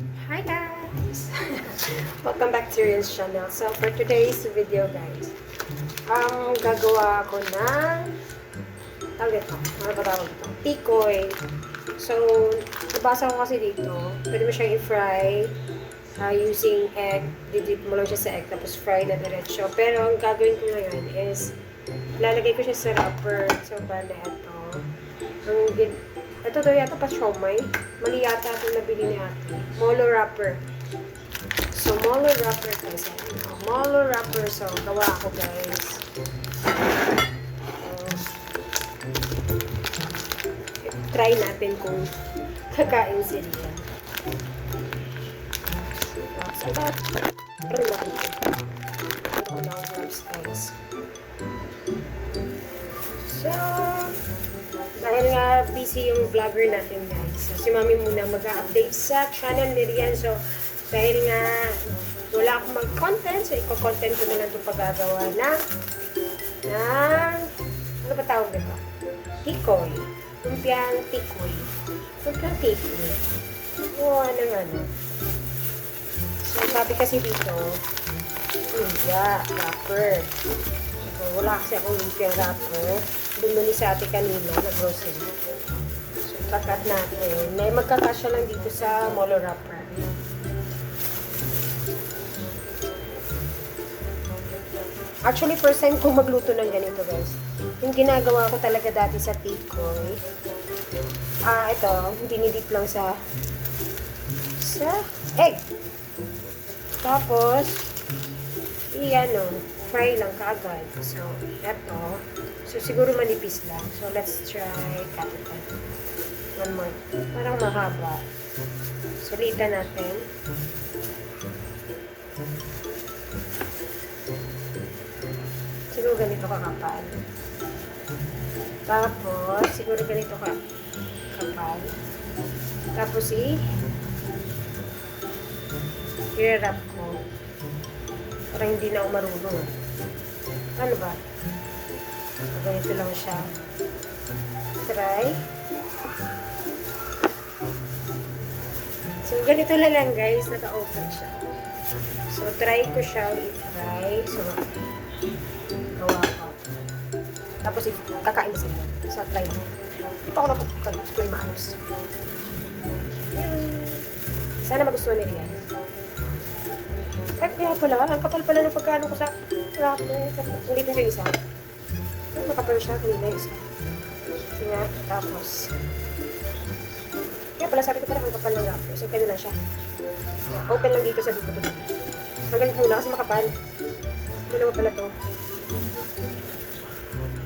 Hi guys! Welcome back to Rian's channel. So for today's video guys, gagawa ako ng tawag ito, ano ba tawag ito? Tikoy. So, nabasa ko kasi dito, pwede mo siyang i-fry using egg. Didip mo lang siya sa egg, tapos fry na diretso. Pero ang gagawin ko ngayon is, lalagay ko siya sa wrapper. So, bale ito. Ito daw yata pa siomay. Mali yata itong nabili ni ate. Molo wrapper. So, molo wrapper guys. Molo wrapper. So, gawa ako guys. Try natin kung kakain sila. So, pero natin ito. Ito na ang wraps guys. So, dahil nga busy yung vlogger natin guys. So, si Mami muna mag-update sa channel ni Rian. So, dahil nga wala akong mag-content, so i-content ko na lang itong paggagawa ng ano ba tawag nito? Tikoy. Lumpiang tikoy. Lumpiang tikoy. O, ano. So, sabi kasi dito, lumpia, wrapper. So, wala kasi akong lumpia wrapper. Bumili sa ate kanina na grocery. So, kakat natin. May magkakasya lang dito sa molo wrapper. Actually, first time kong magluto ng ganito, guys. Yung ginagawa ko talaga dati sa tikoy. Ito, dinidip lang sa egg. Tapos, fry lang kaagad. So, ito. So, siguro manipis lang. So, let's try cut it. One more. Parang mahaba. Sulitan natin. Siguro ganito kakapal. Tapos, siguro ganito kakapal. Tapos, i-wrap ko. Parang hindi na ako marunong. Ano ba? So, ganito lang siya. Try. So, ganito lang guys. Naka-open siya. So, try ko siya i-fry. So, gawa ko. Tapos, kakain sila. So, try mo. Ito ako napagkakal. Gusto ko yung maayos. Sana magustuhan ni Rian. Kaya pala, ang kapal pala ng pagkano ko sa wrapper. Ulitin ko yung isa. Makapal siya, kanina yung isa. Kaya, tapos. Kaya pala sabi ko parang ang kapal ng wrapper. So, kaya lang siya. Open lang dito sa dito. Magaling muna kasi makapal. Ito naman pala to.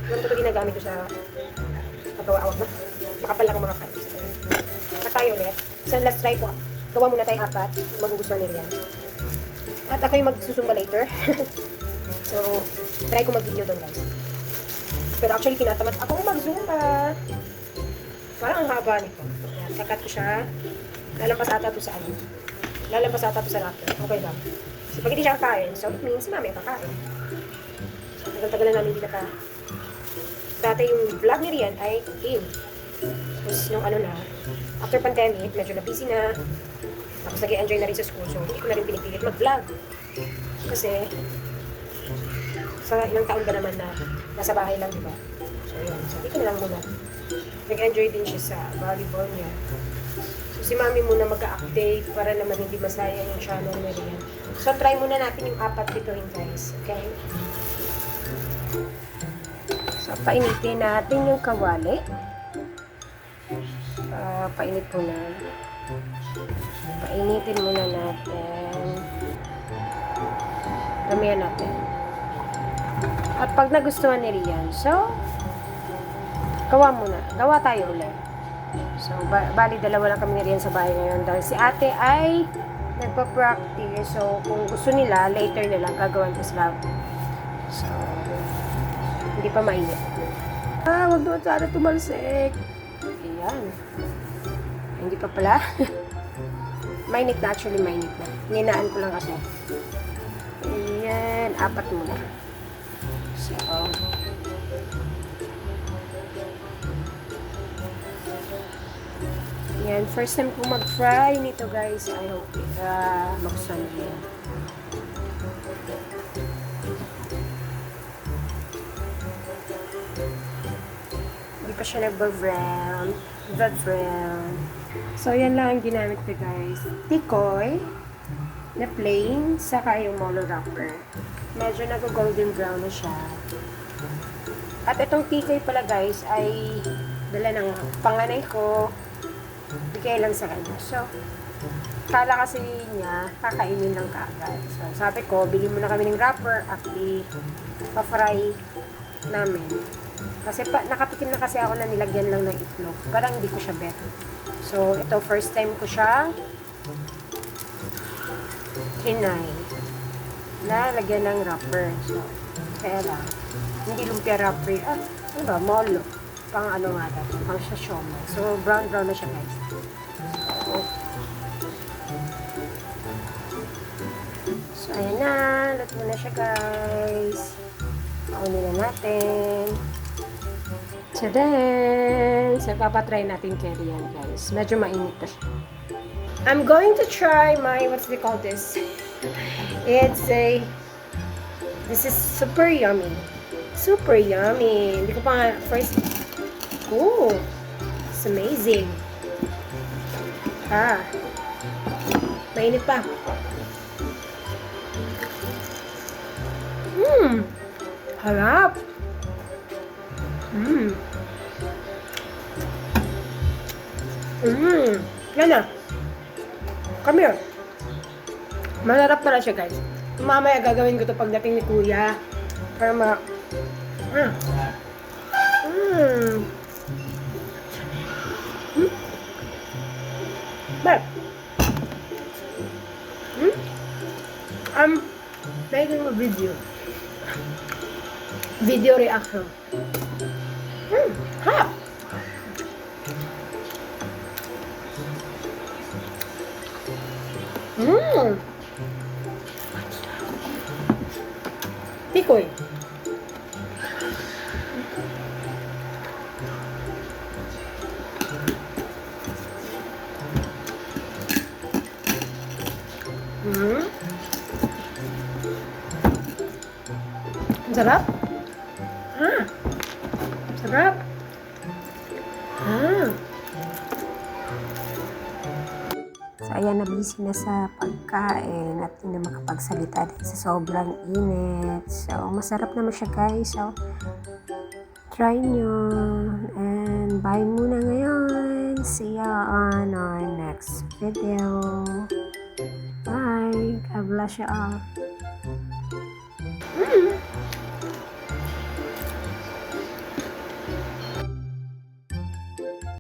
Ganito ito ginagamit ko sa paggawa-awag na. Makapal lang ang mga files. Tayo ulit. So, let's try ko. Gawa muna tayo 4. Magugustuhan ni Rian. At ako yung magsusumba later. So, try ko mag-video doon guys. Pero actually, tinatamad ako mag-zumba. Parang ang haba nito. Ayan, kakat ko siya. Lalampas ata ito sa ano. Lalampas ata ito sa wrapper. Okay lang. Kasi pag hindi siya kakain, so it means mami kakain. So, tagal-tagal na namin hindi naka. Dati yung vlog ni Rian ay game. Tapos nung ano na, after pandemic, medyo na busy na. Tapos nag-enjoy na rin sa school, so hindi ko na rin pinipilit mag-vlog. Kasi, sa ilang taon ba naman na nasa bahay lang, diba? So, yun. So, dito na lang muna. Nag-enjoy din siya sa volleyball niya. So, si Mami muna mag-update para naman hindi masayang yung channel na rin. So, try muna natin yung 4 bituin, guys. Okay? So, painitin natin yung kawali. Painit muna. Painitin muna natin. Damihan natin. At pag nagustuhan ni Rian, so, gawa muna. Gawa tayo ulit. So, bali dalawa lang kami ni Rian sa bahay ngayon. Dahil si ate ay nagpa-practice. So, kung gusto nila, later na lang gagawin ko sila. So, hindi pa mainit. Wag doon sana tumalsik. Ayan. Hindi pa pala. Mainit na, actually mainit na. Ninaan ko lang kasi. Ayan, 4 muna. So, Yan, first time ko mag-fry nito guys. I hope magustuhan niyo. Hindi pa siya nagba-brown. So, yan lang ang ginamit ko guys. Tikoy na plain, saka yung molo wrapper. Medyo nag-golden brown na siya. At itong tikoy pala guys ay dala ng panganay ko. Bigay lang sa kanya. So, kala kasi niya, kakainin lang kaagad. So, sabi ko, bili mo na kami ng wrapper at pa-fry namin. Kasi nakatikim na kasi ako na nilagyan lang ng itlog. Parang hindi ko siya bet. So, ito, first time ko siya hinay na lagyan ng wrapper. So, kaya lang. Hindi lumpia wrapper. Ano ba? Molo. Pang ano nga dapat. Pang siya siomai. So, brown na siya guys. So, ayan na. Luto na siya guys. Paunin na natin. Tadaan! So, papatry natin curry yan, guys. Medyo mainit pa siya. I'm going to try my, what's they call this? This is super yummy. Super yummy. Hindi ko pa nga, first, oh, it's amazing. Mainit pa. Harap. Yan na. Come here. Masarap pala siya guys. Mamaya gagawin ko to pagdating ni Kuya. Para But, I'm making a video reaction. Hot. Tikoy. Sarap. Sarap. So, ayan, na-busy na sa pagkain at hindi na makapagsalita din sa sobrang init. So, masarap naman siya guys. So, try nyo. And bye muna ngayon. See ya on our next video. Bye. God bless you all.